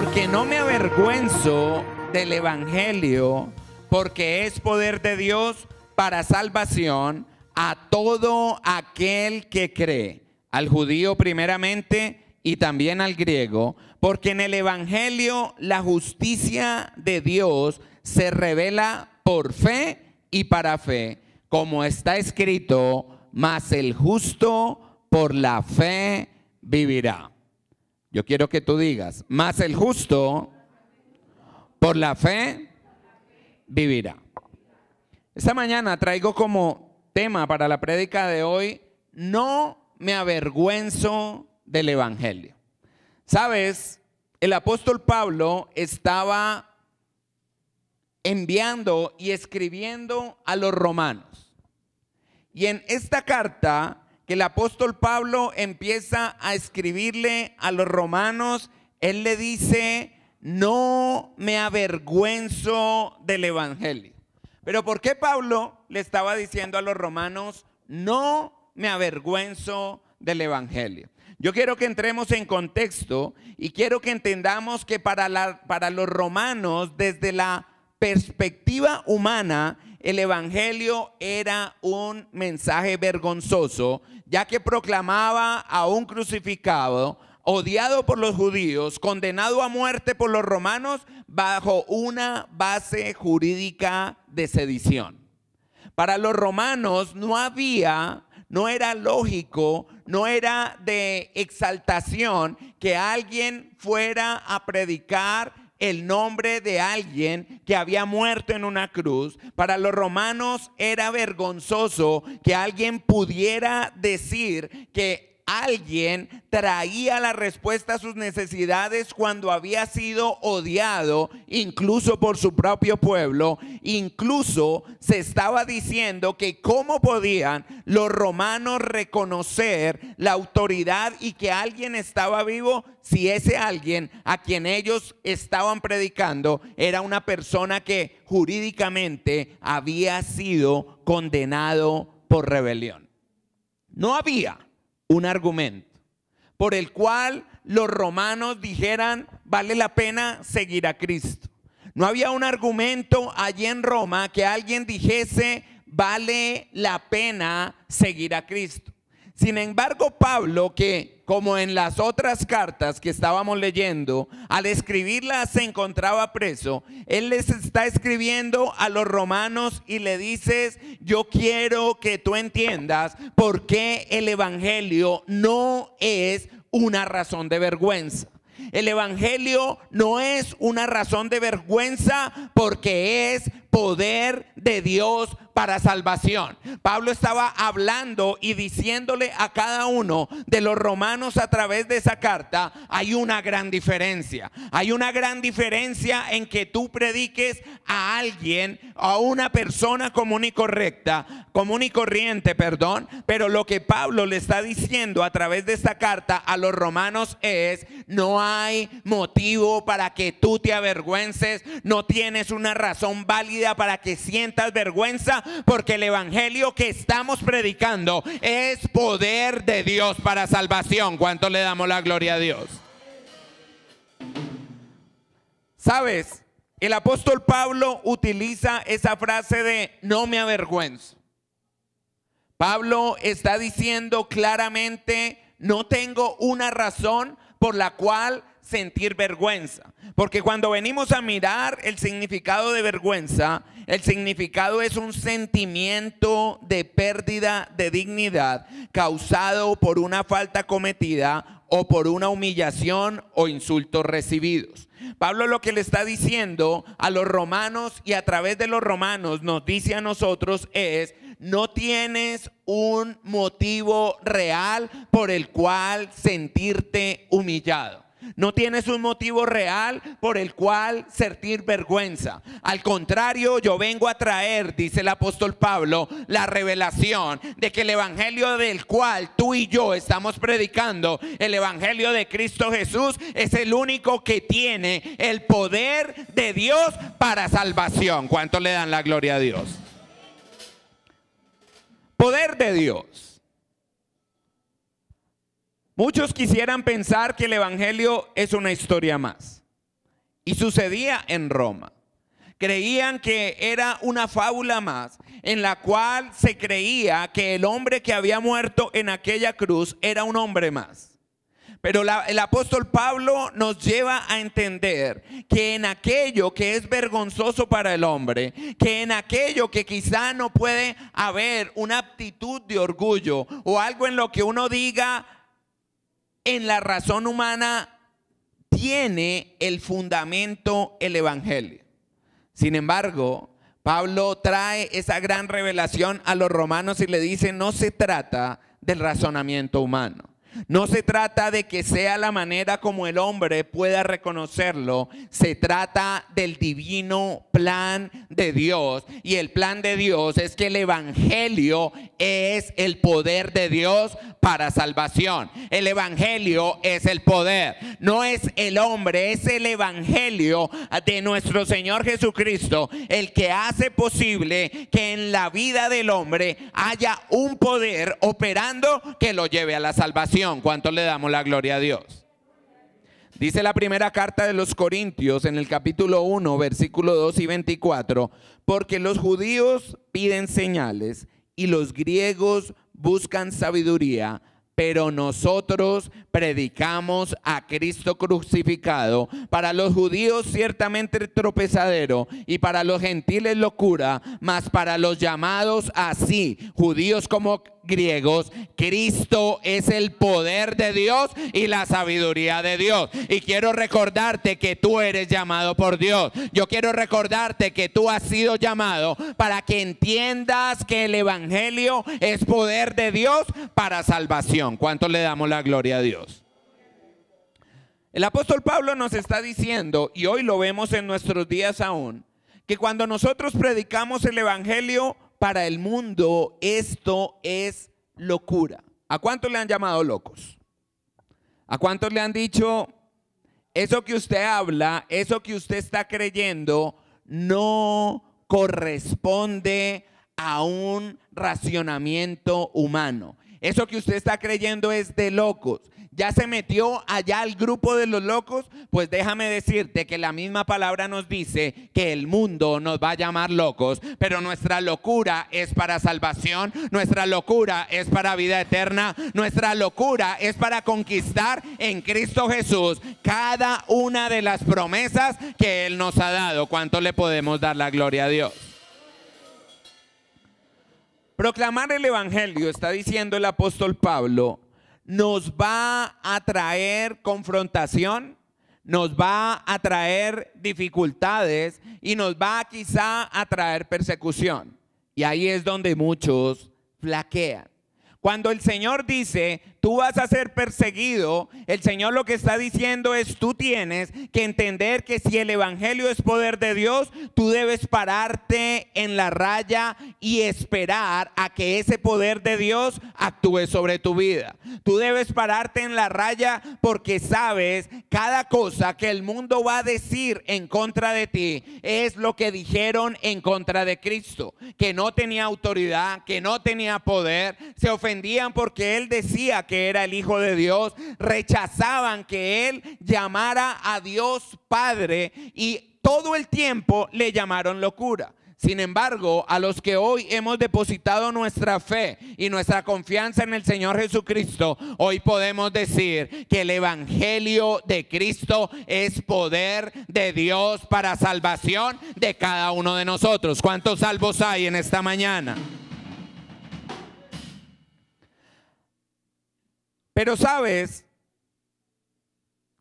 Porque no me avergüenzo del evangelio, porque es poder de Dios para salvación a todo aquel que cree, al judío primeramente y también al griego, porque en el evangelio la justicia de Dios se revela por fe y para fe, como está escrito, mas el justo por la fe vivirá. Yo quiero que tú digas, mas el justo por la fe vivirá. Esta mañana traigo como tema para la prédica de hoy, no me avergüenzo del evangelio. Sabes, el apóstol Pablo estaba enviando y escribiendo a los romanos. Y en esta carta que el apóstol Pablo empieza a escribirle a los romanos, él le dice, no me avergüenzo del evangelio. Pero ¿por qué Pablo le estaba diciendo a los romanos, no me avergüenzo del evangelio? Yo quiero que entremos en contexto y quiero que entendamos que para los romanos, desde la perspectiva humana, el evangelio era un mensaje vergonzoso, ya que proclamaba a un crucificado, odiado por los judíos, condenado a muerte por los romanos, bajo una base jurídica de sedición. Para los romanos no era lógico, no era de exaltación que alguien fuera a predicar el nombre de alguien que había muerto en una cruz. Para los romanos era vergonzoso que alguien pudiera decir que alguien traía la respuesta a sus necesidades cuando había sido odiado, incluso por su propio pueblo. Incluso se estaba diciendo que cómo podían los romanos reconocer la autoridad y que alguien estaba vivo si ese alguien a quien ellos estaban predicando era una persona que jurídicamente había sido condenado por rebelión. No había un argumento por el cual los romanos dijeran vale la pena seguir a Cristo. No había un argumento allí en Roma que alguien dijese vale la pena seguir a Cristo. Sin embargo, Pablo, que como en las otras cartas que estábamos leyendo, al escribirlas se encontraba preso, él les está escribiendo a los romanos y le dices, yo quiero que tú entiendas por qué el evangelio no es una razón de vergüenza. El evangelio no es una razón de vergüenza porque es poder de Dios para salvación. Pablo estaba hablando y diciéndole a cada uno de los romanos a través de esa carta, hay una gran diferencia. Hay una gran diferencia en que tú prediques a alguien, a una persona común y corriente, pero lo que Pablo le está diciendo a través de esta carta a los romanos es, no hay motivo para que tú te avergüences, no tienes una razón válida para que sientas vergüenza, porque el evangelio que estamos predicando es poder de Dios para salvación. ¿Cuánto le damos la gloria a Dios? ¿Sabes? El apóstol Pablo utiliza esa frase de no me avergüenzo. Pablo está diciendo claramente, no tengo una razón por la cual sentir vergüenza. Porque cuando venimos a mirar el significado de vergüenza, el significado es un sentimiento de pérdida de dignidad causado por una falta cometida o por una humillación o insultos recibidos. Pablo lo que le está diciendo a los romanos y a través de los romanos nos dice a nosotros es, no tienes un motivo real por el cual sentirte humillado. No tienes un motivo real por el cual sentir vergüenza. Al contrario, yo vengo a traer, dice el apóstol Pablo, la revelación de que el evangelio del cual tú y yo estamos predicando, el evangelio de Cristo Jesús, es el único que tiene el poder de Dios para salvación. ¿Cuánto le dan la gloria a Dios? Poder de Dios. Muchos quisieran pensar que el evangelio es una historia más. Y sucedía en Roma. Creían que era una fábula más, en la cual se creía que el hombre que había muerto en aquella cruz era un hombre más. Pero el apóstol Pablo nos lleva a entender que en aquello que es vergonzoso para el hombre, que en aquello que quizá no puede haber una aptitud de orgullo o algo en lo que uno diga en la razón humana, tiene el fundamento el evangelio. Sin embargo, Pablo trae esa gran revelación a los romanos y le dice: no se trata del razonamiento humano. No se trata de que sea la manera como el hombre pueda reconocerlo. Se trata del divino plan de Dios. Y el plan de Dios es que el evangelio es el poder de Dios para salvación. El evangelio es el poder. No es el hombre, es el evangelio de nuestro Señor Jesucristo el que hace posible que en la vida del hombre haya un poder operando que lo lleve a la salvación. ¿Cuánto le damos la gloria a Dios? Dice la primera carta de los Corintios en el capítulo 1, versículo 2 y 24, porque los judíos piden señales y los griegos buscan sabiduría, pero nosotros predicamos a Cristo crucificado, para los judíos ciertamente tropezadero y para los gentiles locura, mas para los llamados así, judíos como griegos, Cristo es el poder de Dios y la sabiduría de Dios. Y quiero recordarte que tú eres llamado por Dios. Yo quiero recordarte que tú has sido llamado para que entiendas que el evangelio es poder de Dios para salvación. ¿Cuánto le damos la gloria a Dios? El apóstol Pablo nos está diciendo, y hoy lo vemos en nuestros días aún, que cuando nosotros predicamos el evangelio para el mundo, esto es locura. ¿A cuántos le han llamado locos? ¿A cuántos le han dicho: eso que usted habla, eso que usted está creyendo, no corresponde a un racionamiento humano? Eso que usted está creyendo es de locos. ¿Ya se metió allá al grupo de los locos? Pues déjame decirte que la misma palabra nos dice que el mundo nos va a llamar locos, pero nuestra locura es para salvación, nuestra locura es para vida eterna, nuestra locura es para conquistar en Cristo Jesús cada una de las promesas que Él nos ha dado. ¿Cuánto le podemos dar la gloria a Dios? Proclamar el evangelio, está diciendo el apóstol Pablo, nos va a traer confrontación, nos va a traer dificultades y nos va quizá a traer persecución. Y ahí es donde muchos flaquean. Cuando el Señor dice, tú vas a ser perseguido, el Señor lo que está diciendo es, tú tienes que entender que si el evangelio es poder de Dios, tú debes pararte en la raya y esperar a que ese poder de Dios actúe sobre tu vida. Tú debes pararte en la raya porque sabes, cada cosa que el mundo va a decir en contra de ti es lo que dijeron en contra de Cristo, que no tenía autoridad, que no tenía poder, se ofendían porque Él decía que era el Hijo de Dios, rechazaban que Él llamara a Dios Padre y todo el tiempo le llamaron locura. Sin embargo, a los que hoy hemos depositado nuestra fe y nuestra confianza en el Señor Jesucristo, hoy podemos decir que el evangelio de Cristo es poder de Dios para salvación de cada uno de nosotros. ¿Cuántos salvos hay en esta mañana? Pero sabes,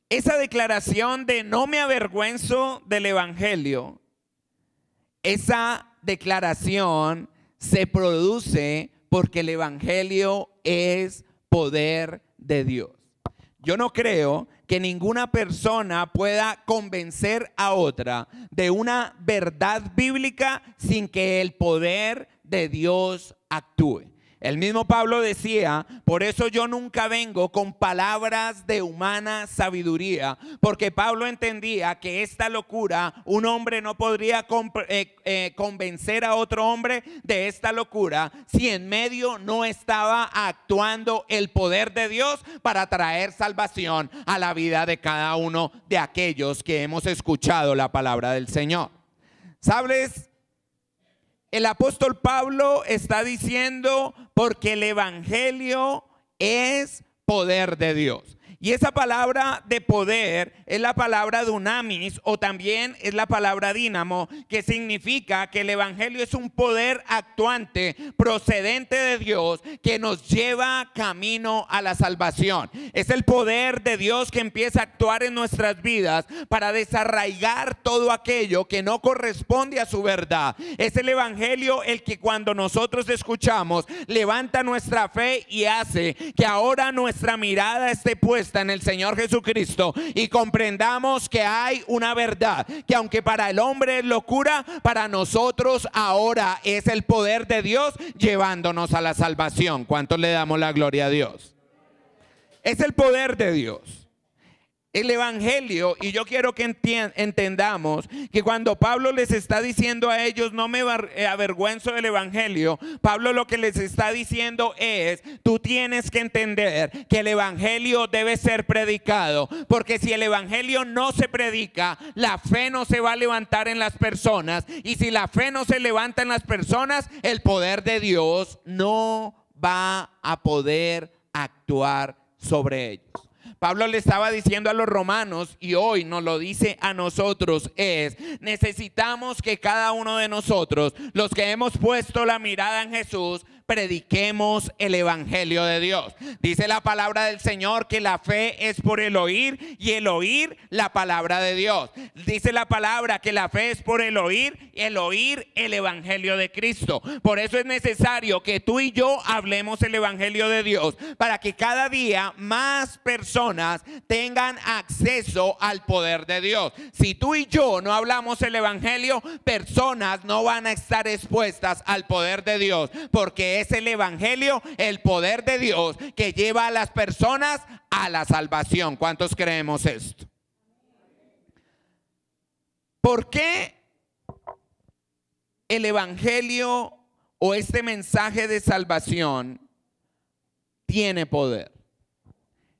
esa declaración de no me avergüenzo del evangelio, esa declaración se produce porque el evangelio es poder de Dios. Yo no creo que ninguna persona pueda convencer a otra de una verdad bíblica sin que el poder de Dios actúe. El mismo Pablo decía, por eso yo nunca vengo con palabras de humana sabiduría, porque Pablo entendía que esta locura, un hombre no podría convencer a otro hombre de esta locura si en medio no estaba actuando el poder de Dios para traer salvación a la vida de cada uno de aquellos que hemos escuchado la palabra del Señor. ¿Sabes? El apóstol Pablo está diciendo porque el evangelio es poder de Dios. Y esa palabra de poder es la palabra dunamis o también es la palabra dínamo, que significa que el evangelio es un poder actuante procedente de Dios que nos lleva camino a la salvación. Es el poder de Dios que empieza a actuar en nuestras vidas para desarraigar todo aquello que no corresponde a su verdad. Es el evangelio el que cuando nosotros escuchamos levanta nuestra fe y hace que ahora nuestra mirada esté puesta en el Señor Jesucristo y comprendamos que hay una verdad que aunque para el hombre es locura, para nosotros ahora es el poder de Dios llevándonos a la salvación. ¿Cuántos le damos la gloria a Dios? Es el poder de Dios. El evangelio, y yo quiero que entendamos que cuando Pablo les está diciendo a ellos, no me avergüenzo del evangelio, Pablo lo que les está diciendo es, tú tienes que entender que el evangelio debe ser predicado, porque si el evangelio no se predica, la fe no se va a levantar en las personas, y si la fe no se levanta en las personas, el poder de Dios no va a poder actuar sobre ellos. Pablo le estaba diciendo a los romanos y hoy nos lo dice a nosotros, necesitamos que cada uno de nosotros, los que hemos puesto la mirada en Jesús, prediquemos el evangelio de Dios. Dice la palabra del Señor que la fe es por el oír y el oír la palabra de Dios. Dice la palabra que la fe es por el oír el evangelio de Cristo. Por eso es necesario que tú y yo hablemos el evangelio de Dios para que cada día más personas tengan acceso al poder de Dios. Si tú y yo no hablamos el evangelio, personas no van a estar expuestas al poder de Dios, porque es el evangelio, el poder de Dios que lleva a las personas a la salvación. ¿Cuántos creemos esto? ¿Por qué el evangelio o este mensaje de salvación tiene poder?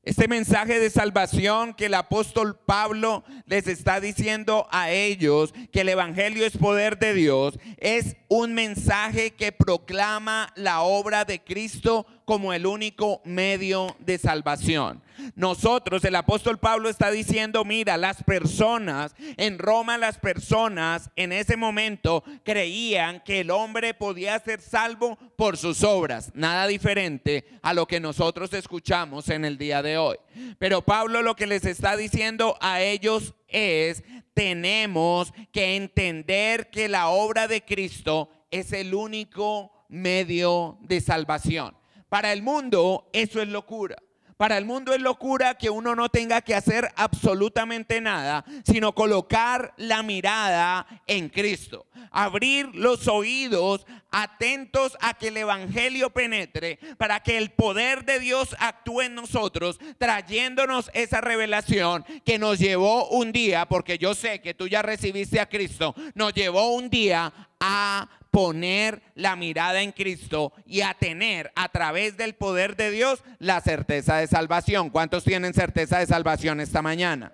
Este mensaje de salvación que el apóstol Pablo les está diciendo a ellos, que el evangelio es poder de Dios, es un mensaje que proclama la obra de Cristo como el único medio de salvación. Nosotros, el apóstol Pablo está diciendo, mira, las personas en Roma, las personas en ese momento creían que el hombre podía ser salvo por sus obras, nada diferente a lo que nosotros escuchamos en el día de hoy. Pero Pablo lo que les está diciendo a ellos es, tenemos que entender que la obra de Cristo es el único medio de salvación. Para el mundo eso es locura. Para el mundo es locura que uno no tenga que hacer absolutamente nada, sino colocar la mirada en Cristo. Abrir los oídos atentos a que el evangelio penetre para que el poder de Dios actúe en nosotros, trayéndonos esa revelación que nos llevó un día, porque yo sé que tú ya recibiste a Cristo, nos llevó un día a poner la mirada en Cristo y a tener a través del poder de Dios la certeza de salvación. ¿Cuántos tienen certeza de salvación esta mañana?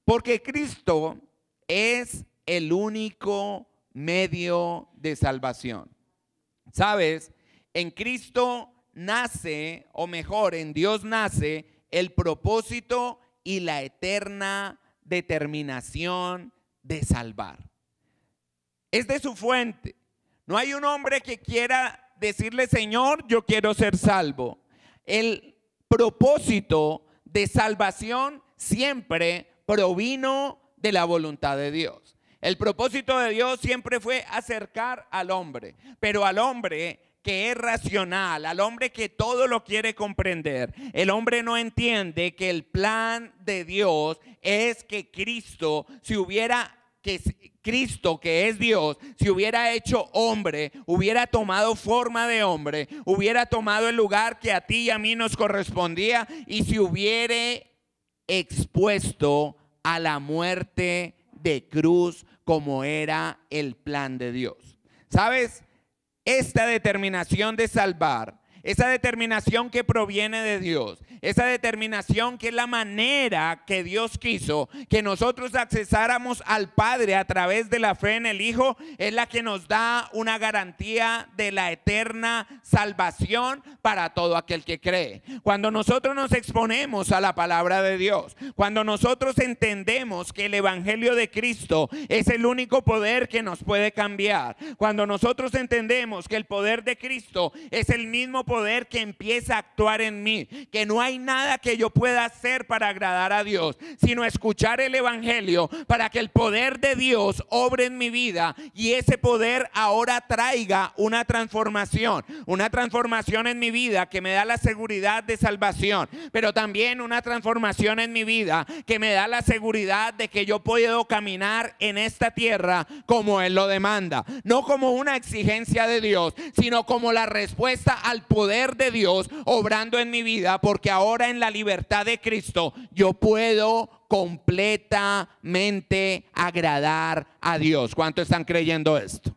Porque Cristo es el único medio de salvación. ¿Sabes? En Cristo nace, o mejor, en Dios nace el propósito y la eterna determinación de salvar. Es de su fuente. No hay un hombre que quiera decirle, Señor, yo quiero ser salvo. El propósito de salvación siempre provino de la voluntad de Dios. El propósito de Dios siempre fue acercar al hombre, pero al hombre que es racional, al hombre que todo lo quiere comprender. El hombre no entiende que el plan de Dios es que Cristo se hubiera que Cristo, que es Dios, se hubiera hecho hombre, hubiera tomado forma de hombre, hubiera tomado el lugar que a ti y a mí nos correspondía y se hubiera expuesto a la muerte de cruz como era el plan de Dios. ¿Sabes? Esta determinación de salvar, esa determinación que proviene de Dios, esa determinación que es la manera que Dios quiso que nosotros accesáramos al Padre a través de la fe en el Hijo, es la que nos da una garantía de la eterna salvación para todo aquel que cree. Cuando nosotros nos exponemos a la palabra de Dios, cuando nosotros entendemos que el Evangelio de Cristo es el único poder que nos puede cambiar, cuando nosotros entendemos que el poder de Cristo es el mismo poder que empieza a actuar en mí, que no hay nada que yo pueda hacer para agradar a Dios, sino escuchar el Evangelio para que el poder de Dios obre en mi vida y ese poder ahora traiga una transformación en mi vida que me da la seguridad de salvación, pero también una transformación en mi vida que me da la seguridad de que yo puedo caminar en esta tierra como Él lo demanda, no como una exigencia de Dios, sino como la respuesta al poder de Dios obrando en mi vida, porque ahora en la libertad de Cristo yo puedo completamente agradar a Dios. ¿Cuántos están creyendo esto?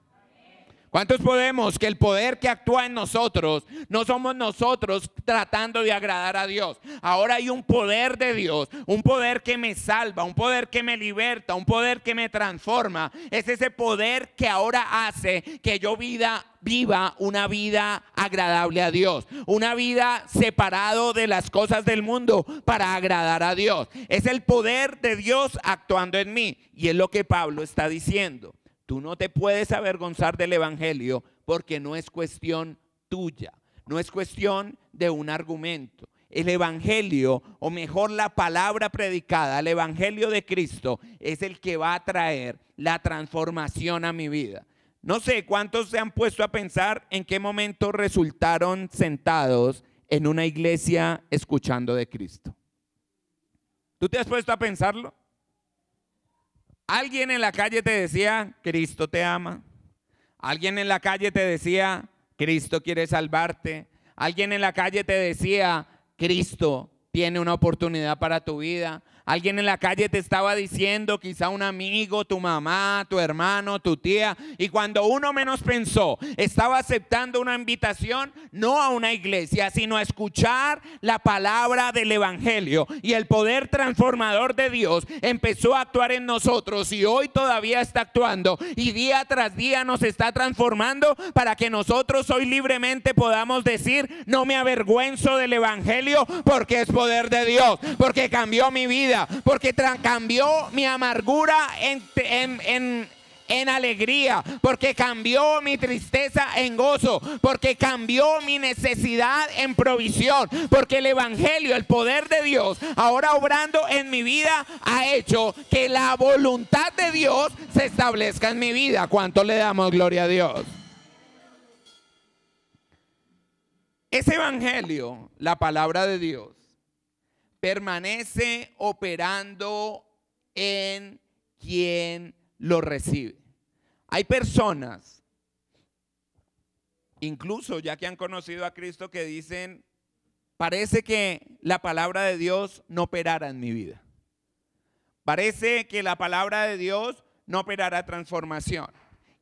¿Cuántos podemos que el poder que actúa en nosotros no somos nosotros tratando de agradar a Dios? Ahora hay un poder de Dios, un poder que me salva, un poder que me liberta, un poder que me transforma. Es ese poder que ahora hace que yo viva una vida agradable a Dios, una vida separado de las cosas del mundo para agradar a Dios. Es el poder de Dios actuando en mí y es lo que Pablo está diciendo. Tú no te puedes avergonzar del Evangelio porque no es cuestión tuya, no es cuestión de un argumento. El Evangelio, o mejor la palabra predicada, el Evangelio de Cristo, es el que va a traer la transformación a mi vida. No sé cuántos se han puesto a pensar en qué momento resultaron sentados en una iglesia escuchando de Cristo. ¿Tú te has puesto a pensarlo? Alguien en la calle te decía, Cristo te ama. Alguien en la calle te decía, Cristo quiere salvarte. Alguien en la calle te decía, Cristo tiene una oportunidad para tu vida. Alguien en la calle te estaba diciendo, quizá un amigo, tu mamá, tu hermano, tu tía, y cuando uno menos pensó, estaba aceptando una invitación, no a una iglesia, sino a escuchar la palabra del Evangelio, y el poder transformador de Dios empezó a actuar en nosotros, y hoy todavía está actuando, y día tras día nos está transformando, para que nosotros hoy libremente podamos decir, no me avergüenzo del Evangelio, porque es poder de Dios, porque cambió mi vida, porque cambió mi amargura en alegría, porque cambió mi tristeza en gozo, porque cambió mi necesidad en provisión, porque el Evangelio, el poder de Dios, ahora obrando en mi vida, ha hecho que la voluntad de Dios se establezca en mi vida. ¿Cuánto le damos gloria a Dios? Ese Evangelio, la palabra de Dios, permanece operando en quien lo recibe. Hay personas, incluso ya que han conocido a Cristo, que dicen, parece que la palabra de Dios no operara en mi vida. Parece que la palabra de Dios no operará transformación.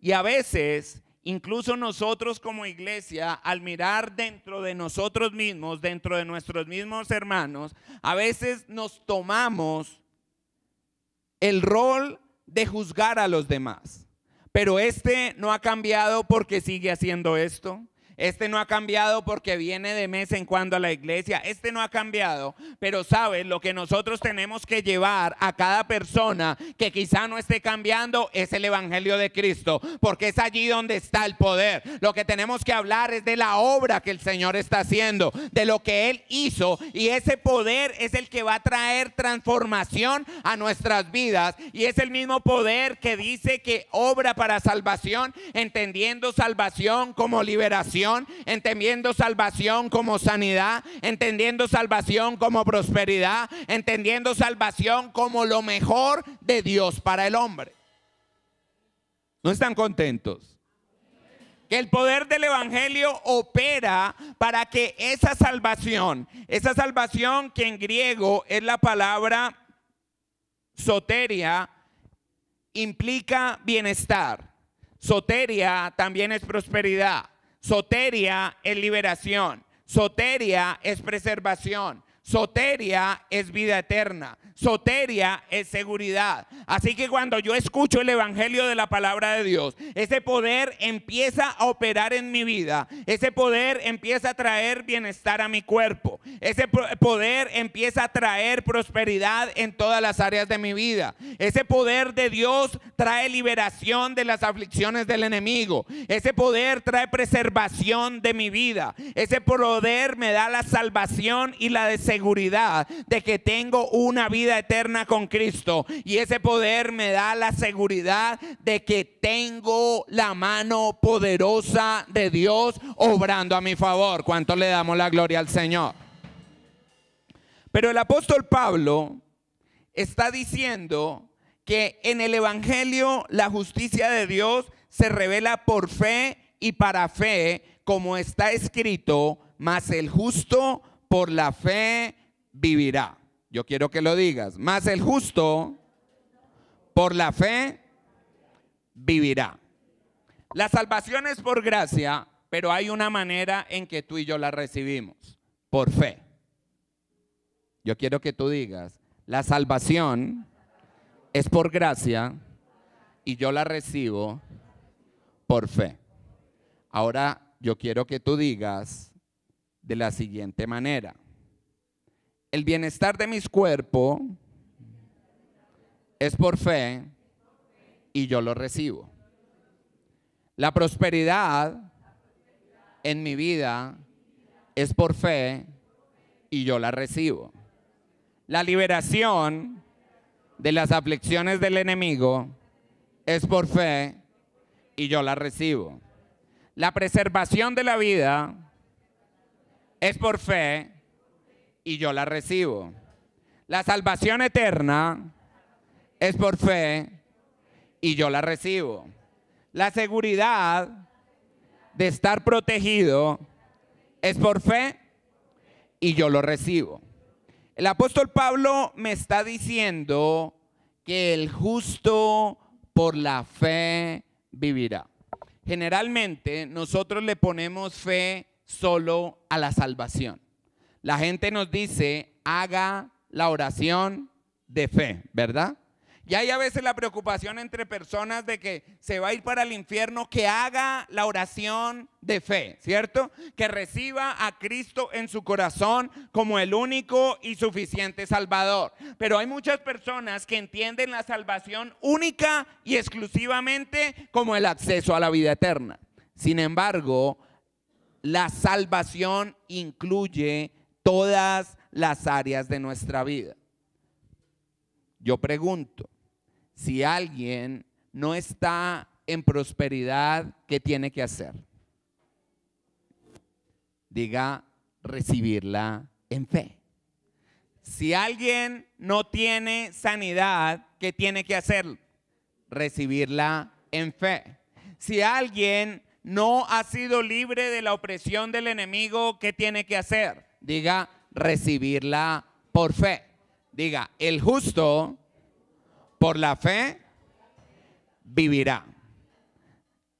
Y a veces, incluso nosotros como iglesia, al mirar dentro de nosotros mismos, dentro de nuestros mismos hermanos, a veces nos tomamos el rol de juzgar a los demás. Pero este no ha cambiado porque sigue haciendo esto. Este no ha cambiado porque viene de vez en cuando a la iglesia. Este no ha cambiado, pero ¿sabes? Lo que nosotros tenemos que llevar a cada persona que quizá no esté cambiando es el Evangelio de Cristo, porque es allí donde está el poder. Lo que tenemos que hablar es de la obra que el Señor está haciendo, de lo que Él hizo, y ese poder es el que va a traer transformación a nuestras vidas, y es el mismo poder que dice que obra para salvación, entendiendo salvación como liberación, entendiendo salvación como sanidad, entendiendo salvación como prosperidad, entendiendo salvación como lo mejor de Dios para el hombre. ¿No están contentos? Que el poder del evangelio opera para que esa salvación que en griego es la palabra soteria, implica bienestar. Soteria también es prosperidad. Soteria es liberación. Soteria es preservación. Soteria es vida eterna. Soteria es seguridad. Así que cuando yo escucho el evangelio de la palabra de Dios, ese poder empieza a operar en mi vida. Ese poder empieza a traer bienestar a mi cuerpo. Ese poder empieza a traer prosperidad en todas las áreas de mi vida. Ese poder de Dios trae liberación de las aflicciones del enemigo. Ese poder trae preservación de mi vida. Ese poder me da la salvación y la seguridad de que tengo una vida eterna con Cristo, y ese poder me da la seguridad de que tengo la mano poderosa de Dios obrando a mi favor. ¿Cuánto le damos la gloria al Señor? Pero el apóstol Pablo está diciendo que en el evangelio la justicia de Dios se revela por fe y para fe, como está escrito: mas el justo por la fe vivirá. Yo quiero que lo digas. Mas el justo por la fe vivirá. La salvación es por gracia, pero hay una manera en que tú y yo la recibimos: por fe. Yo quiero que tú digas: la salvación es por gracia y yo la recibo por fe. Ahora yo quiero que tú digas de la siguiente manera: el bienestar de mis cuerpos es por fe y yo lo recibo. La prosperidad en mi vida es por fe y yo la recibo. La liberación de las aflicciones del enemigo es por fe y yo la recibo. La preservación de la vida es por fe y yo la recibo. La salvación eterna es por fe y yo la recibo. La seguridad de estar protegido es por fe y yo lo recibo. El apóstol Pablo me está diciendo que el justo por la fe vivirá. Generalmente nosotros le ponemos fe solo a la salvación. La gente nos dice: haga la oración de fe, ¿verdad? Y hay a veces la preocupación entre personas de que se va a ir para el infierno, que haga la oración de fe, ¿cierto? Que reciba a Cristo en su corazón como el único y suficiente Salvador. Pero hay muchas personas que entienden la salvación única y exclusivamente como el acceso a la vida eterna. Sin embargo, la salvación incluye todas las áreas de nuestra vida. Yo pregunto: si alguien no está en prosperidad, ¿qué tiene que hacer? Diga: recibirla en fe. Si alguien no tiene sanidad, ¿qué tiene que hacer? Recibirla en fe. Si alguien no ha sido libre de la opresión del enemigo, ¿qué tiene que hacer? Diga: recibirla por fe. Diga: el justo por la fe vivirá.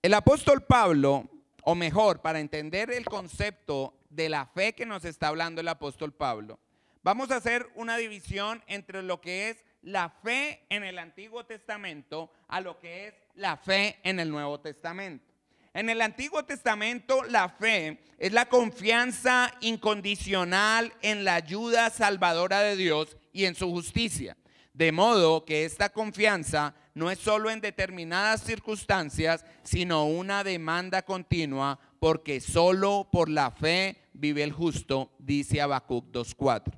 El apóstol Pablo, o mejor, para entender el concepto de la fe que nos está hablando el apóstol Pablo, vamos a hacer una división entre lo que es la fe en el Antiguo Testamento a lo que es la fe en el Nuevo Testamento. En el Antiguo Testamento, la fe es la confianza incondicional en la ayuda salvadora de Dios y en su justicia. De modo que esta confianza no es solo en determinadas circunstancias, sino una demanda continua, porque solo por la fe vive el justo, dice Habacuc 2:4.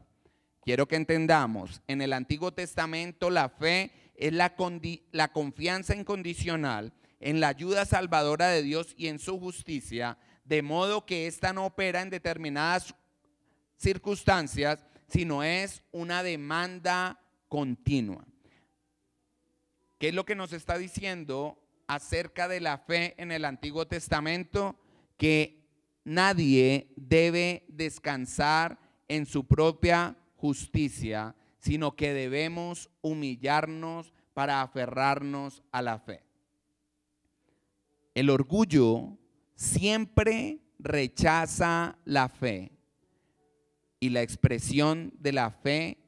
Quiero que entendamos: en el Antiguo Testamento la fe es la confianza incondicional en la ayuda salvadora de Dios y en su justicia, de modo que ésta no opera en determinadas circunstancias, sino es una demanda continua. ¿Qué es lo que nos está diciendo acerca de la fe en el Antiguo Testamento que nadie debe descansar en su propia justicia, sino que debemos humillarnos para aferrarnos a la fe. El orgullo siempre rechaza la fe y la expresión de la fe.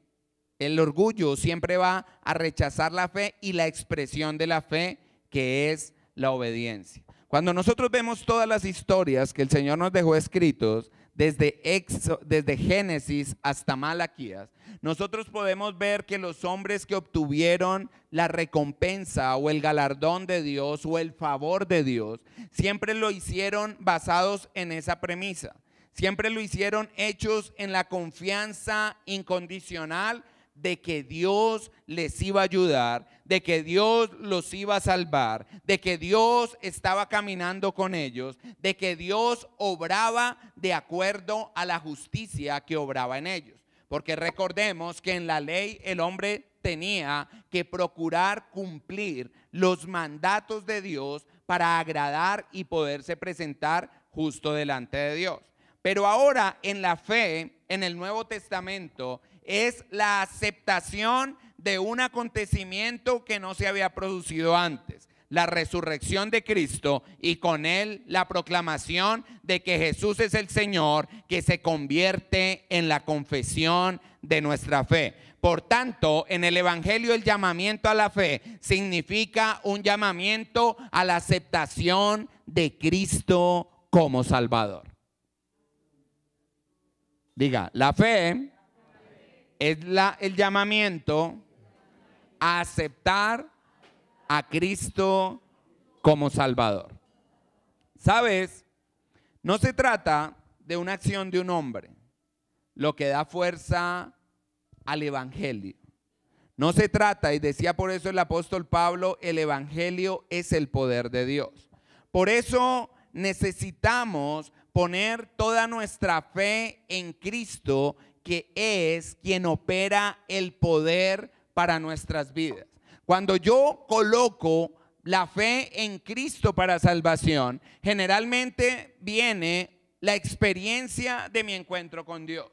El orgullo siempre va a rechazar la fe y la expresión de la fe, que es la obediencia. Cuando nosotros vemos todas las historias que el Señor nos dejó escritos, desde Génesis hasta Malaquías, nosotros podemos ver que los hombres que obtuvieron la recompensa o el galardón de Dios o el favor de Dios, siempre lo hicieron basados en esa premisa. Siempre lo hicieron hechos en la confianza incondicional de que Dios les iba a ayudar, de que Dios los iba a salvar, de que Dios estaba caminando con ellos, de que Dios obraba de acuerdo a la justicia que obraba en ellos. Porque recordemos que en la ley el hombre tenía que procurar cumplir los mandatos de Dios para agradar y poderse presentar justo delante de Dios. Pero ahora en la fe, en el Nuevo Testamento, es la aceptación de un acontecimiento que no se había producido antes, la resurrección de Cristo, y con él la proclamación de que Jesús es el Señor, que se convierte en la confesión de nuestra fe. Por tanto, en el Evangelio el llamamiento a la fe significa un llamamiento a la aceptación de Cristo como Salvador. Diga, la fe es el llamamiento a aceptar a Cristo como Salvador. ¿Sabes? No se trata de una acción de un hombre, lo que da fuerza al Evangelio. No se trata, y decía por eso el apóstol Pablo, el Evangelio es el poder de Dios. Por eso necesitamos poner toda nuestra fe en Cristo, que es quien opera el poder para nuestras vidas. Cuando yo coloco la fe en Cristo para salvación, generalmente viene la experiencia de mi encuentro con Dios.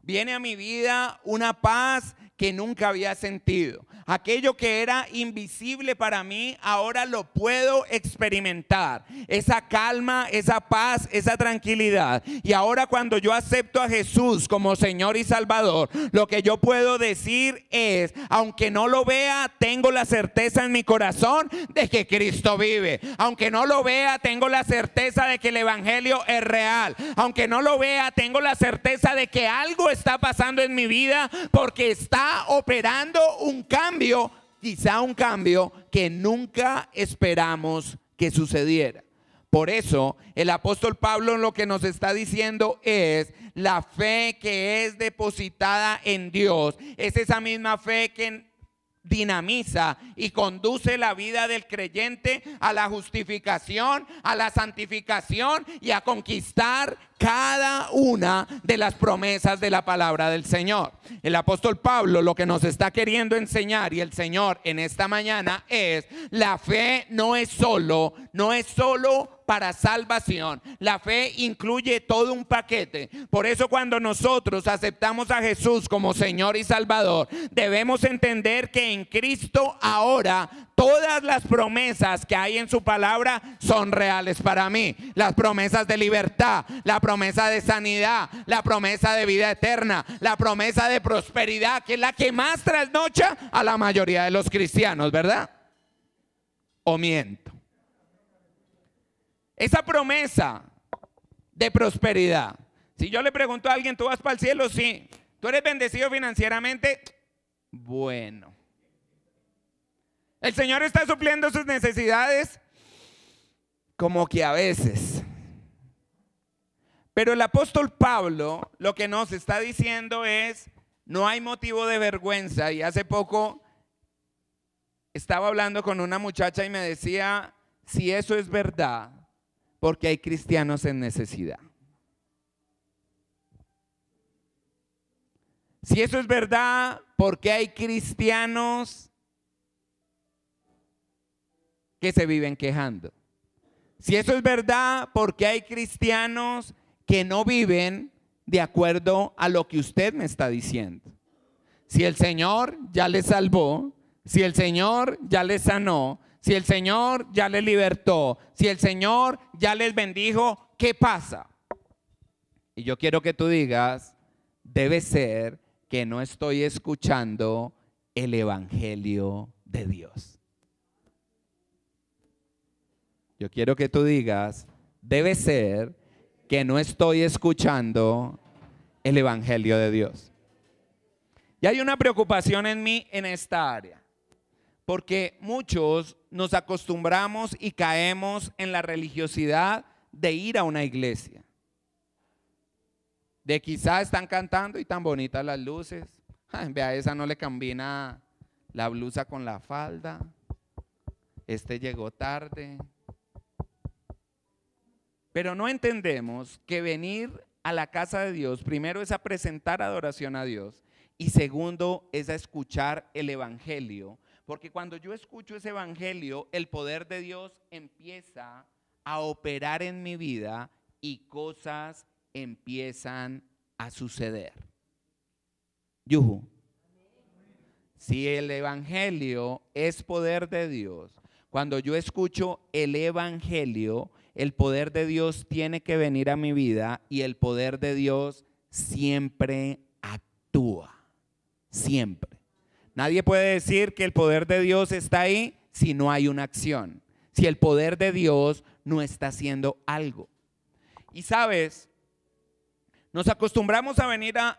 Viene a mi vida una paz que nunca había sentido. Aquello que era invisible para mí, ahora lo puedo experimentar. Esa calma, esa paz, esa tranquilidad. Y ahora cuando yo acepto a Jesús como Señor y Salvador, lo que yo puedo decir es, aunque no lo vea, tengo la certeza en mi corazón de que Cristo vive. Aunque no lo vea, tengo la certeza de que el Evangelio es real. Aunque no lo vea, tengo la certeza de que algo está pasando en mi vida, porque está operando un cambio, quizá un cambio que nunca esperamos que sucediera. Por eso el apóstol Pablo lo que nos está diciendo es la fe que es depositada en Dios. Es esa misma fe que dinamiza y conduce la vida del creyente a la justificación, a la santificación y a conquistar cada una de las promesas de la palabra del Señor. El apóstol Pablo lo que nos está queriendo enseñar, y el Señor en esta mañana, es la fe no es solo para salvación. La fe incluye todo un paquete. Por eso cuando nosotros aceptamos a Jesús como Señor y Salvador, debemos entender que en Cristo ahora todas las promesas que hay en su palabra son reales para mí. Las promesas de libertad, la promesa de sanidad, la promesa de vida eterna, la promesa de prosperidad, que es la que más trasnocha a la mayoría de los cristianos, ¿verdad? ¿O miento? Esa promesa de prosperidad. Si yo le pregunto a alguien, ¿tú vas para el cielo? Sí. ¿Tú eres bendecido financieramente? Bueno. ¿El Señor está supliendo sus necesidades? Como que a veces. Pero el apóstol Pablo lo que nos está diciendo es, no hay motivo de vergüenza. Y hace poco estaba hablando con una muchacha y me decía, si eso es verdad, porque hay cristianos en necesidad. Si eso es verdad, porque hay cristianos que se viven quejando. Si eso es verdad, ¿por qué hay cristianos que no viven de acuerdo a lo que usted me está diciendo? Si el Señor ya les salvó, si el Señor ya les sanó, si el Señor ya les libertó, si el Señor ya les bendijo, ¿qué pasa? Y yo quiero que tú digas, debe ser que no estoy escuchando el evangelio de Dios. Yo quiero que tú digas, debe ser que no estoy escuchando el evangelio de Dios. Y hay una preocupación en mí en esta área, porque muchos nos acostumbramos y caemos en la religiosidad de ir a una iglesia. De quizá están cantando y tan bonitas las luces. Ay, vea, esa no le combina la blusa con la falda. Este llegó tarde. Pero no entendemos que venir a la casa de Dios, primero es a presentar adoración a Dios y segundo es a escuchar el evangelio. Porque cuando yo escucho ese evangelio, el poder de Dios empieza a operar en mi vida y cosas empiezan a suceder. Yuhu. Si el evangelio es poder de Dios, cuando yo escucho el evangelio, el poder de Dios tiene que venir a mi vida y el poder de Dios siempre actúa. Siempre. Nadie puede decir que el poder de Dios está ahí si no hay una acción. Si el poder de Dios no está haciendo algo. Y sabes, nos acostumbramos a venir a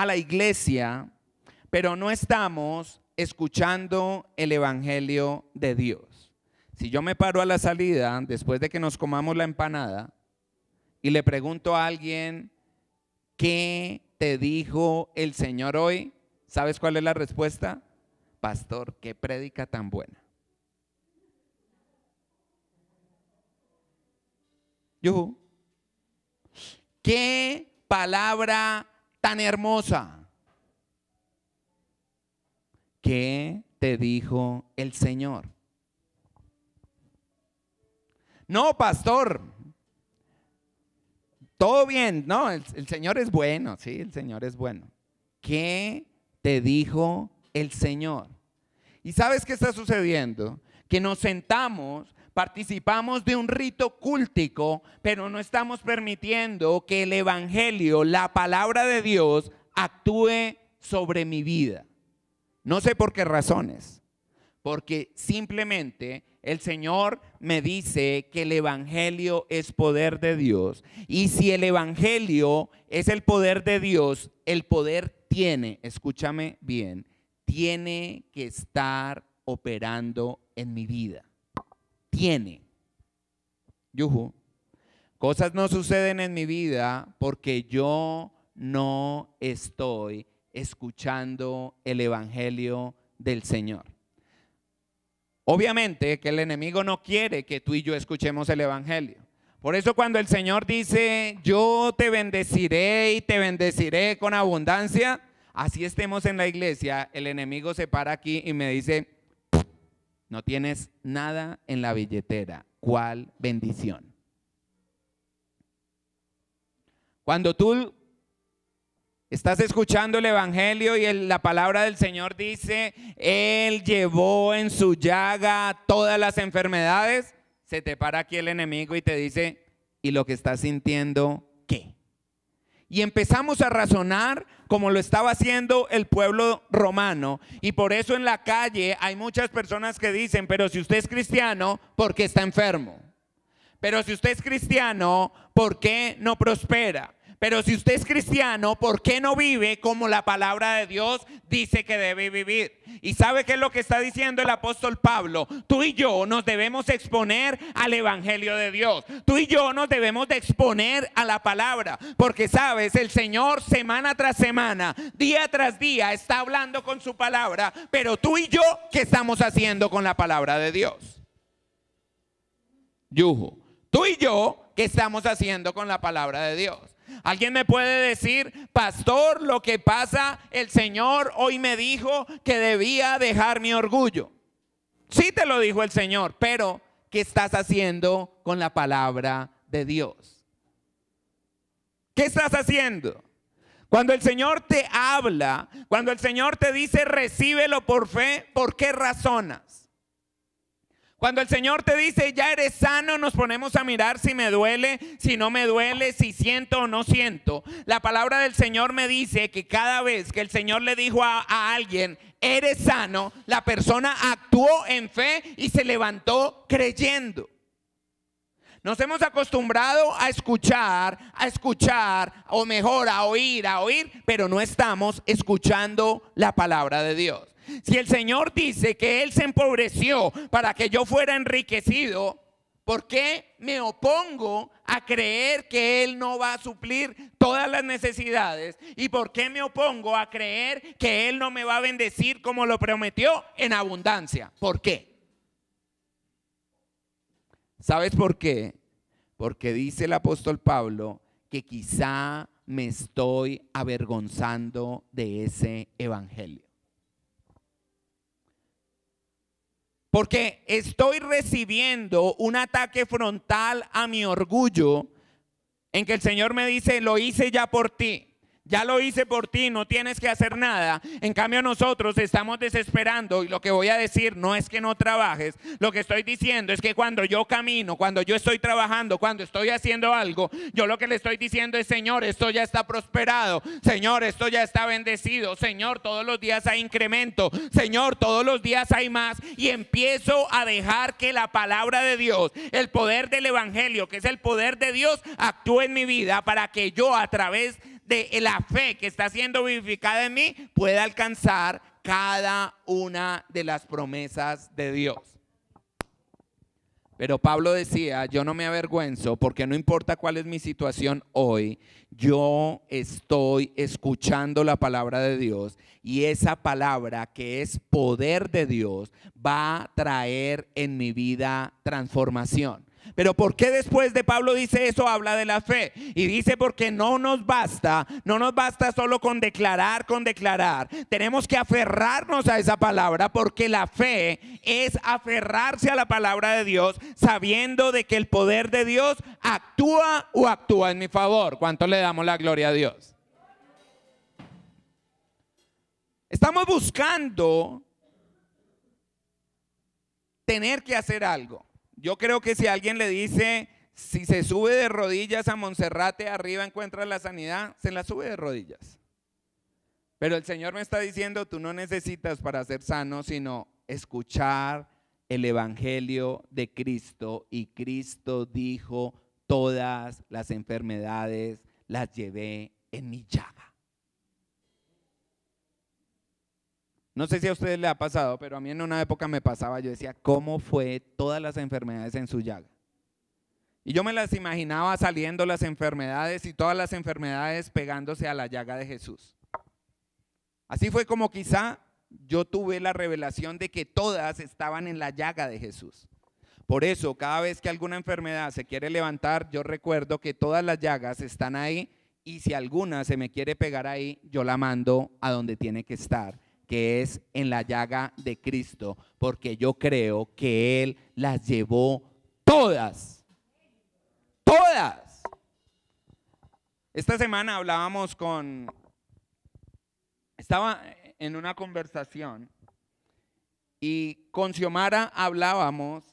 la iglesia, pero no estamos escuchando el evangelio de Dios. Si yo me paro a la salida, después de que nos comamos la empanada, y le pregunto a alguien, ¿qué te dijo el Señor hoy? ¿Sabes cuál es la respuesta? Pastor, qué prédica tan buena. Yuhu. Qué palabra tan hermosa. ¿Qué te dijo el Señor? No, pastor, todo bien. No, el Señor es bueno. Sí, el Señor es bueno. ¿Qué te dijo el Señor? ¿Y sabes qué está sucediendo? Que nos sentamos, participamos de un rito cúltico, pero no estamos permitiendo que el evangelio, la palabra de Dios, actúe sobre mi vida. No sé por qué razones, porque simplemente el Señor me dice que el evangelio es poder de Dios. Y si el evangelio es el poder de Dios, el poder tiene, escúchame bien, tiene que estar operando en mi vida. Tiene. Yuhu. Cosas no suceden en mi vida porque yo no estoy escuchando el evangelio del Señor. Obviamente que el enemigo no quiere que tú y yo escuchemos el evangelio. Por eso cuando el Señor dice, yo te bendeciré y te bendeciré con abundancia, así estemos en la iglesia, el enemigo se para aquí y me dice, no tienes nada en la billetera. ¿Cuál bendición? Cuando tú estás escuchando el evangelio y la palabra del Señor dice, Él llevó en su llaga todas las enfermedades, se te para aquí el enemigo y te dice, ¿y lo que estás sintiendo qué? Y empezamos a razonar como lo estaba haciendo el pueblo romano. Y por eso en la calle hay muchas personas que dicen, pero si usted es cristiano, ¿por qué está enfermo? Pero si usted es cristiano, ¿por qué no prospera? Pero si usted es cristiano, ¿por qué no vive como la palabra de Dios dice que debe vivir? ¿Y sabe qué es lo que está diciendo el apóstol Pablo? Tú y yo nos debemos exponer al evangelio de Dios. Tú y yo nos debemos de exponer a la palabra. Porque sabes, el Señor semana tras semana, día tras día está hablando con su palabra. Pero tú y yo, ¿qué estamos haciendo con la palabra de Dios? Yuhu. Tú y yo, ¿qué estamos haciendo con la palabra de Dios? ¿Alguien me puede decir, pastor, lo que pasa, el Señor hoy me dijo que debía dejar mi orgullo? Sí te lo dijo el Señor, pero ¿qué estás haciendo con la palabra de Dios? ¿Qué estás haciendo? Cuando el Señor te habla, cuando el Señor te dice recíbelo por fe, ¿por qué razonas? Cuando el Señor te dice ya eres sano, nos ponemos a mirar si me duele, si no me duele, si siento o no siento. La palabra del Señor me dice que cada vez que el Señor le dijo a alguien eres sano, la persona actuó en fe y se levantó creyendo. Nos hemos acostumbrado a escuchar, o mejor a oír, pero no estamos escuchando la palabra de Dios. Si el Señor dice que Él se empobreció para que yo fuera enriquecido, ¿por qué me opongo a creer que Él no va a suplir todas las necesidades? ¿Y por qué me opongo a creer que Él no me va a bendecir como lo prometió en abundancia? ¿Por qué? ¿Sabes por qué? Porque dice el apóstol Pablo que quizá me estoy avergonzando de ese evangelio. Porque estoy recibiendo un ataque frontal a mi orgullo en que el Señor me dice, lo hice ya por ti. Ya lo hice por ti, no tienes que hacer nada. En cambio nosotros estamos desesperando y lo que voy a decir no es que no trabajes. Lo que estoy diciendo es que cuando yo camino, cuando yo estoy trabajando, cuando estoy haciendo algo, yo lo que le estoy diciendo es, Señor, esto ya está prosperado. Señor, esto ya está bendecido. Señor, todos los días hay incremento. Señor, todos los días hay más. Y empiezo a dejar que la palabra de Dios, el poder del evangelio, que es el poder de Dios, actúe en mi vida para que yo a través de la fe que está siendo vivificada en mí pueda alcanzar cada una de las promesas de Dios. Pero Pablo decía, yo no me avergüenzo porque no importa cuál es mi situación hoy, yo estoy escuchando la palabra de Dios y esa palabra que es poder de Dios va a traer en mi vida transformación. Pero ¿por qué después de Pablo dice eso? Habla de la fe. Y dice porque no nos basta solo con declarar. Tenemos que aferrarnos a esa palabra porque la fe es aferrarse a la palabra de Dios sabiendo de que el poder de Dios actúa en mi favor. ¿Cuánto le damos la gloria a Dios? Estamos buscando tener que hacer algo. Yo creo que si alguien le dice, si se sube de rodillas a Monserrate, arriba encuentra la sanidad, se la sube de rodillas. Pero el Señor me está diciendo, tú no necesitas para ser sano, sino escuchar el evangelio de Cristo. Y Cristo dijo, todas las enfermedades las llevé en mi llaga. No sé si a ustedes les ha pasado, pero a mí en una época me pasaba, yo decía, ¿cómo fue todas las enfermedades en su llaga? Y yo me las imaginaba saliendo las enfermedades y todas las enfermedades pegándose a la llaga de Jesús. Así fue como quizá yo tuve la revelación de que todas estaban en la llaga de Jesús. Por eso, cada vez que alguna enfermedad se quiere levantar, yo recuerdo que todas las llagas están ahí y si alguna se me quiere pegar ahí, yo la mando a donde tiene que estar, que es en la llaga de Cristo, porque yo creo que Él las llevó todas. Todas. Esta semana estaba en una conversación y con Xiomara hablábamos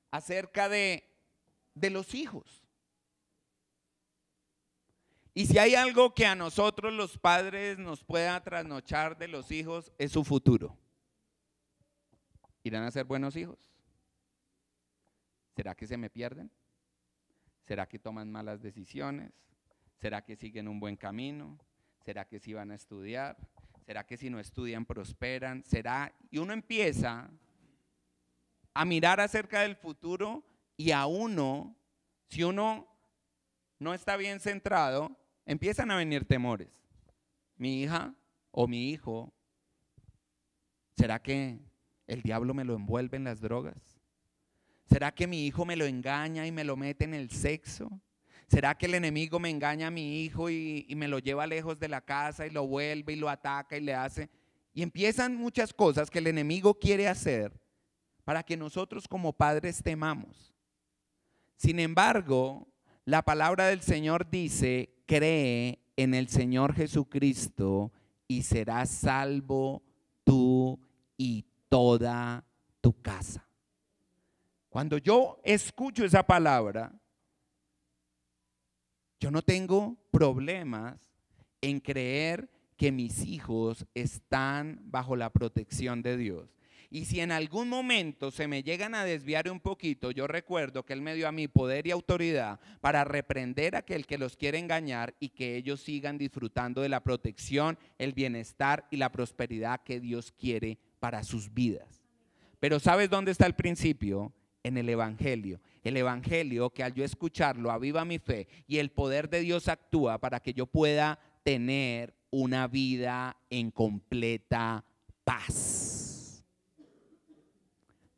acerca de los hijos. Y si hay algo que a nosotros los padres nos pueda trasnochar de los hijos, es su futuro. ¿Irán a ser buenos hijos? ¿Será que se me pierden? ¿Será que toman malas decisiones? ¿Será que siguen un buen camino? ¿Será que sí van a estudiar? ¿Será que si no estudian prosperan? ¿Será? Y uno empieza a mirar acerca del futuro y a uno, si uno no está bien centrado, empiezan a venir temores. Mi hija o mi hijo, ¿será que el diablo me lo envuelve en las drogas? ¿Será que mi hijo me lo engaña y me lo mete en el sexo? ¿Será que el enemigo me engaña a mi hijo y me lo lleva lejos de la casa y lo vuelve y lo ataca y le hace? Y empiezan muchas cosas que el enemigo quiere hacer para que nosotros como padres temamos. Sin embargo, la palabra del Señor dice: cree en el Señor Jesucristo y serás salvo tú y toda tu casa. Cuando yo escucho esa palabra, yo no tengo problemas en creer que mis hijos están bajo la protección de Dios. Y si en algún momento se me llegan a desviar un poquito, yo recuerdo que Él me dio a mí poder y autoridad para reprender a aquel que los quiere engañar y que ellos sigan disfrutando de la protección, el bienestar y la prosperidad que Dios quiere para sus vidas. Pero ¿sabes dónde está el principio? En el Evangelio. El Evangelio que al yo escucharlo aviva mi fe y el poder de Dios actúa para que yo pueda tener una vida en completa paz.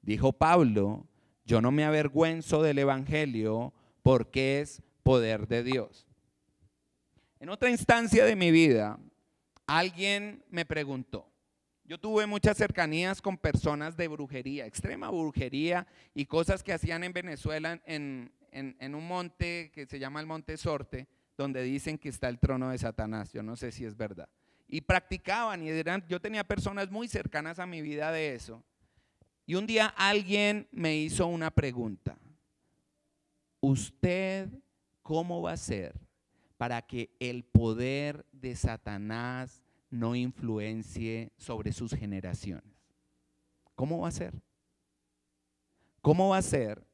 Dijo Pablo: yo no me avergüenzo del Evangelio porque es poder de Dios. En otra instancia de mi vida, alguien me preguntó. Yo tuve muchas cercanías con personas de brujería, extrema brujería y cosas que hacían en Venezuela en un monte que se llama el Monte Sorte, donde dicen que está el trono de Satanás. Yo no sé si es verdad. Y practicaban y yo tenía personas muy cercanas a mi vida de eso. Y un día alguien me hizo una pregunta: ¿usted cómo va a hacer para que el poder de Satanás no influencie sobre sus generaciones? ¿Cómo va a ser? ¿Cómo va a ser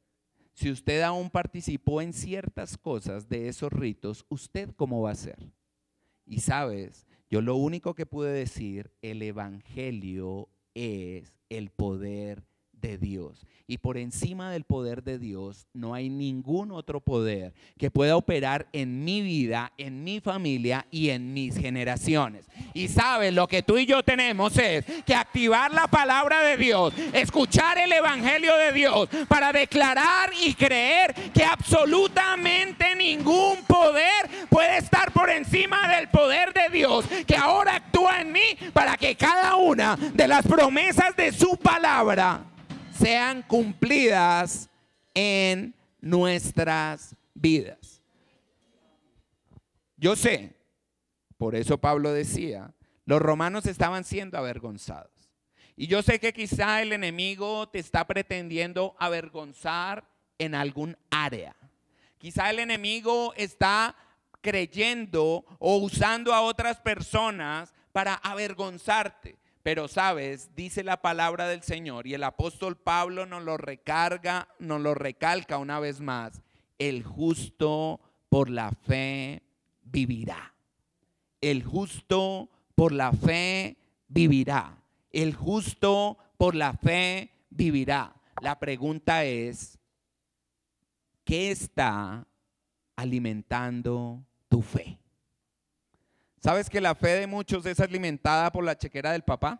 si usted aún participó en ciertas cosas de esos ritos? ¿Usted cómo va a ser? Y sabes, yo lo único que pude decir: el Evangelio es el poder de Dios. Y por encima del poder de Dios no hay ningún otro poder que pueda operar en mi vida, en mi familia y en mis generaciones. Y sabes, lo que tú y yo tenemos es que activar la palabra de Dios, escuchar el Evangelio de Dios para declarar y creer que absolutamente ningún poder puede estar por encima del poder de Dios, que ahora actúa en mí para que cada una de las promesas de su palabra sean cumplidas en nuestras vidas. Yo sé, por eso Pablo decía, los romanos estaban siendo avergonzados. Y yo sé que quizá el enemigo te está pretendiendo avergonzar en algún área. Quizá el enemigo está creyendo o usando a otras personas para avergonzarte. Pero sabes, dice la palabra del Señor y el apóstol Pablo nos lo recalca una vez más: el justo por la fe vivirá. El justo por la fe vivirá. El justo por la fe vivirá. La pregunta es: ¿qué está alimentando tu fe? ¿Sabes que la fe de muchos es alimentada por la chequera del papá?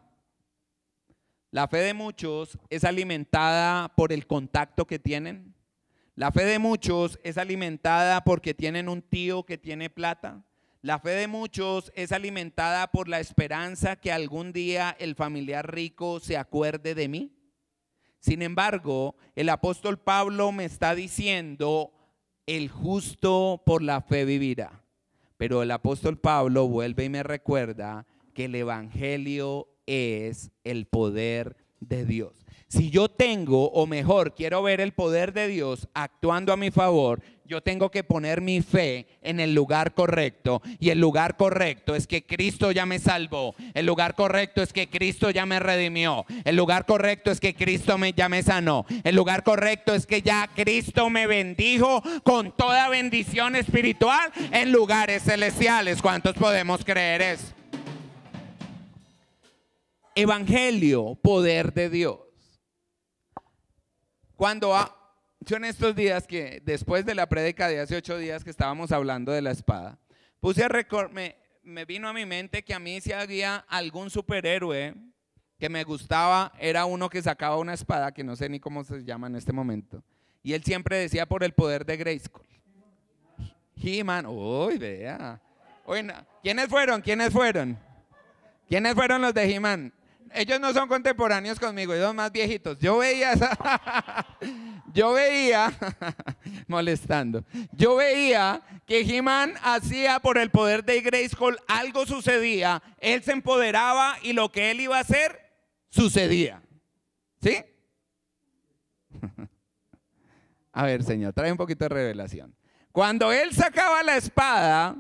La fe de muchos es alimentada por el contacto que tienen. La fe de muchos es alimentada porque tienen un tío que tiene plata. La fe de muchos es alimentada por la esperanza que algún día el familiar rico se acuerde de mí. Sin embargo, el apóstol Pablo me está diciendo: el justo por la fe vivirá. Pero el apóstol Pablo vuelve y me recuerda que el Evangelio es el poder de Dios. Si yo tengo, o mejor, quiero ver el poder de Dios actuando a mi favor, yo tengo que poner mi fe en el lugar correcto. Y el lugar correcto es que Cristo ya me salvó. El lugar correcto es que Cristo ya me redimió. El lugar correcto es que Cristo ya me sanó. El lugar correcto es que ya Cristo me bendijo con toda bendición espiritual en lugares celestiales. ¿Cuántos podemos creer eso? Evangelio, poder de Dios. Yo en estos días, que después de la prédica de hace 8 días que estábamos hablando de la espada, me vino a mi mente que a mí si había algún superhéroe que me gustaba, era uno que sacaba una espada, que no sé ni cómo se llama en este momento, y él siempre decía: por el poder de Grayskull. He-Man. Uy, vea. ¿Quiénes fueron? ¿Quiénes fueron los de He-Man? Ellos no son contemporáneos conmigo, ellos son más viejitos. Yo veía yo veía, molestando, yo veía que He-Man hacía por el poder de Grayskull, algo sucedía, él se empoderaba y lo que él iba a hacer, sucedía. ¿Sí? A ver, Señor, trae un poquito de revelación. Cuando él sacaba la espada,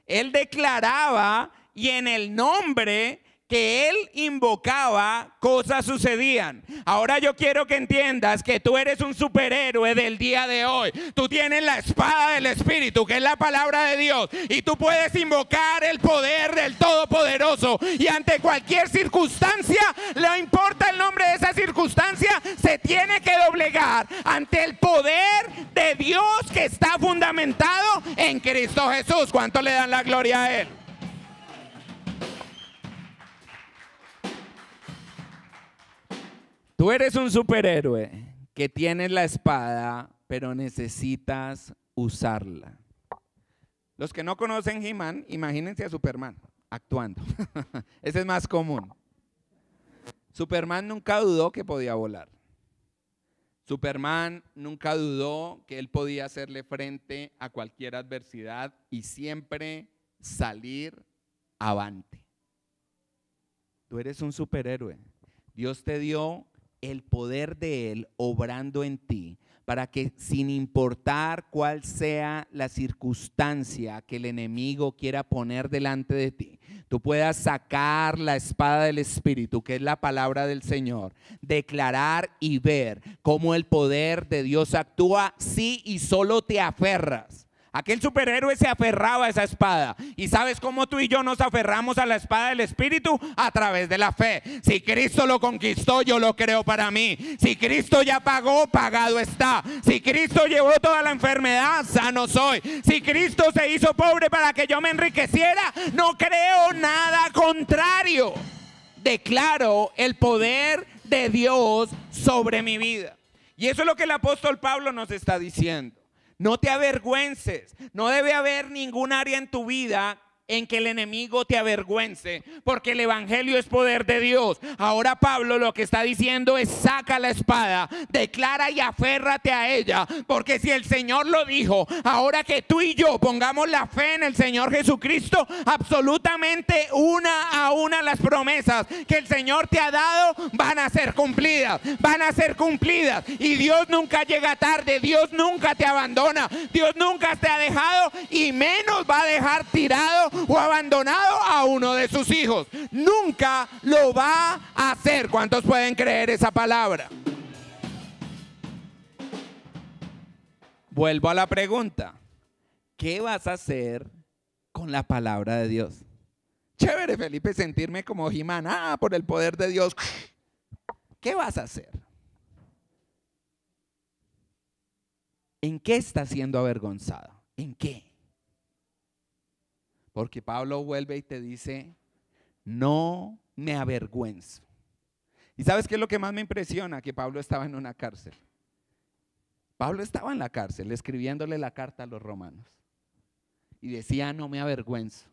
él declaraba y en el nombre que él invocaba, cosas sucedían. Ahora yo quiero que entiendas que tú eres un superhéroe del día de hoy. Tú tienes la espada del Espíritu, que es la palabra de Dios, y tú puedes invocar el poder del Todopoderoso. Y ante cualquier circunstancia, no importa el nombre de esa circunstancia, se tiene que doblegar ante el poder de Dios que está fundamentado en Cristo Jesús. ¿Cuánto le dan la gloria a Él? Tú eres un superhéroe que tienes la espada, pero necesitas usarla. Los que no conocen He-Man, imagínense a Superman actuando. Ese es más común. Superman nunca dudó que podía volar. Superman nunca dudó que él podía hacerle frente a cualquier adversidad y siempre salir avante. Tú eres un superhéroe. Dios te dio el poder de Él obrando en ti para que sin importar cuál sea la circunstancia que el enemigo quiera poner delante de ti, tú puedas sacar la espada del Espíritu, que es la palabra del Señor, declarar y ver cómo el poder de Dios actúa si y solo te aferras. Aquel superhéroe se aferraba a esa espada. ¿Y sabes cómo tú y yo nos aferramos a la espada del Espíritu? A través de la fe. Si Cristo lo conquistó, yo lo creo para mí. Si Cristo ya pagó, pagado está. Si Cristo llevó toda la enfermedad, sano soy. Si Cristo se hizo pobre para que yo me enriqueciera, no creo nada contrario. Declaro el poder de Dios sobre mi vida. Y eso es lo que el apóstol Pablo nos está diciendo. No te avergüences, no debe haber ningún área en tu vida en que el enemigo te avergüence, porque el evangelio es poder de Dios. Ahora Pablo lo que está diciendo es: saca la espada, declara y aférrate a ella, porque si el Señor lo dijo, ahora que tú y yo pongamos la fe en el Señor Jesucristo, absolutamente una a una las promesas que el Señor te ha dado van a ser cumplidas, van a ser cumplidas. Y Dios nunca llega tarde, Dios nunca te abandona, Dios nunca te ha dejado y menos va a dejar tirado o abandonado a uno de sus hijos. Nunca lo va a hacer. ¿Cuántos pueden creer esa palabra? Vuelvo a la pregunta: ¿qué vas a hacer con la palabra de Dios? Chévere, Felipe, sentirme como He-Man, por el poder de Dios. ¿Qué vas a hacer? ¿En qué estás siendo avergonzado? ¿En qué? Porque Pablo vuelve y te dice: no me avergüenzo. ¿Y sabes qué es lo que más me impresiona? Que Pablo estaba en una cárcel. Pablo estaba en la cárcel escribiéndole la carta a los romanos. Y decía: no me avergüenzo.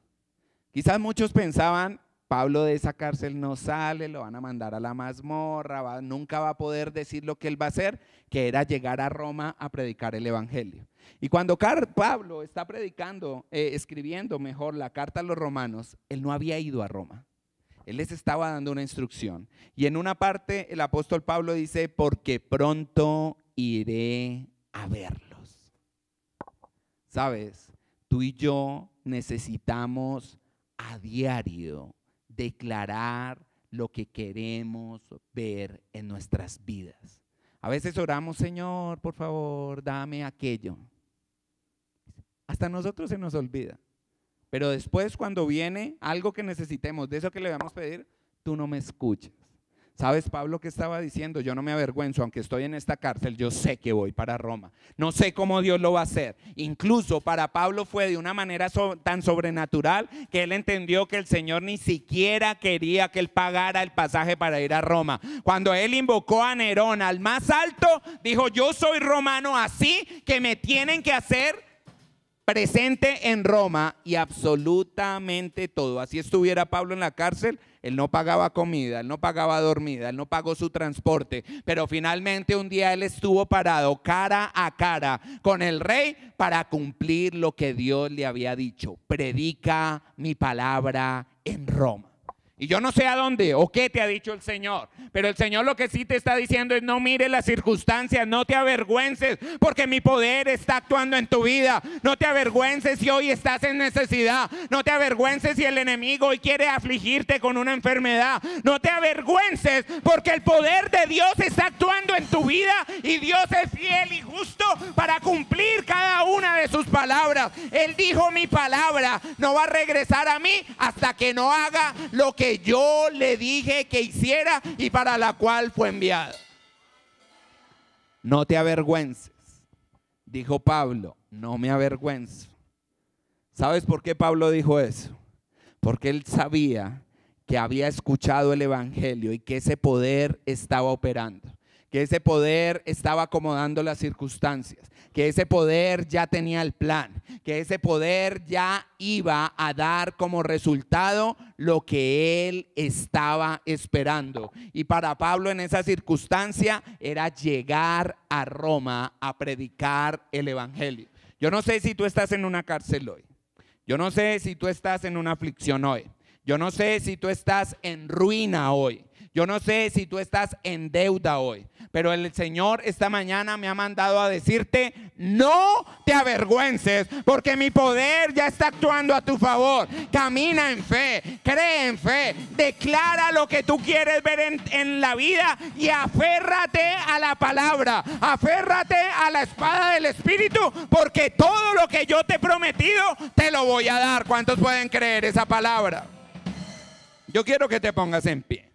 Quizás muchos pensaban: Pablo de esa cárcel no sale, lo van a mandar a la mazmorra, nunca va a poder decir lo que él va a hacer, que era llegar a Roma a predicar el evangelio. Y cuando Pablo está predicando, escribiendo mejor la carta a los romanos, él no había ido a Roma. Él les estaba dando una instrucción. Y en una parte el apóstol Pablo dice: porque pronto iré a verlos. ¿Sabes? Tú y yo necesitamos a diario declarar lo que queremos ver en nuestras vidas. A veces oramos: Señor, por favor, dame aquello. Hasta a nosotros se nos olvida. Pero después, cuando viene algo que necesitemos, de eso que le vamos a pedir, tú no me escuchas. ¿Sabes, Pablo, qué estaba diciendo? Yo no me avergüenzo, aunque estoy en esta cárcel, yo sé que voy para Roma. No sé cómo Dios lo va a hacer. Incluso para Pablo fue de una manera tan sobrenatural que él entendió que el Señor ni siquiera quería que él pagara el pasaje para ir a Roma. Cuando él invocó a Nerón, al más alto, dijo: yo soy romano, así que me tienen que hacer presente en Roma y absolutamente todo. Así estuviera Pablo en la cárcel, él no pagaba comida, él no pagaba dormida, él no pagó su transporte, pero finalmente un día él estuvo parado cara a cara con el rey para cumplir lo que Dios le había dicho: predica mi palabra en Roma. Y yo no sé a dónde o qué te ha dicho el Señor, pero el Señor lo que sí te está diciendo es: no mires las circunstancias, no te avergüences, porque mi poder está actuando en tu vida. No te avergüences si hoy estás en necesidad, no te avergüences si el enemigo hoy quiere afligirte con una enfermedad. No te avergüences, porque el poder de Dios está actuando en tu vida y Dios es fiel y justo para cumplir cada una de sus palabras. Él dijo: mi palabra no va a regresar a mí hasta que no haga lo que yo le dije que hiciera y para la cual fue enviado. No te avergüences, dijo Pablo. No me avergüenzo. ¿Sabes por qué Pablo dijo eso? Porque él sabía que había escuchado el evangelio y que ese poder estaba operando, que ese poder estaba acomodando las circunstancias, que ese poder ya tenía el plan, que ese poder ya iba a dar como resultado lo que él estaba esperando. Y para Pablo en esa circunstancia era llegar a Roma a predicar el evangelio. Yo no sé si tú estás en una cárcel hoy. Yo no sé si tú estás en una aflicción hoy. Yo no sé si tú estás en ruina hoy. Yo no sé si tú estás en deuda hoy, pero el Señor esta mañana me ha mandado a decirte: no te avergüences, porque mi poder ya está actuando a tu favor. Camina en fe, cree en fe, declara lo que tú quieres ver en la vida y aférrate a la palabra, aférrate a la espada del Espíritu, porque todo lo que yo te he prometido te lo voy a dar. ¿Cuántos pueden creer esa palabra? Yo quiero que te pongas en pie.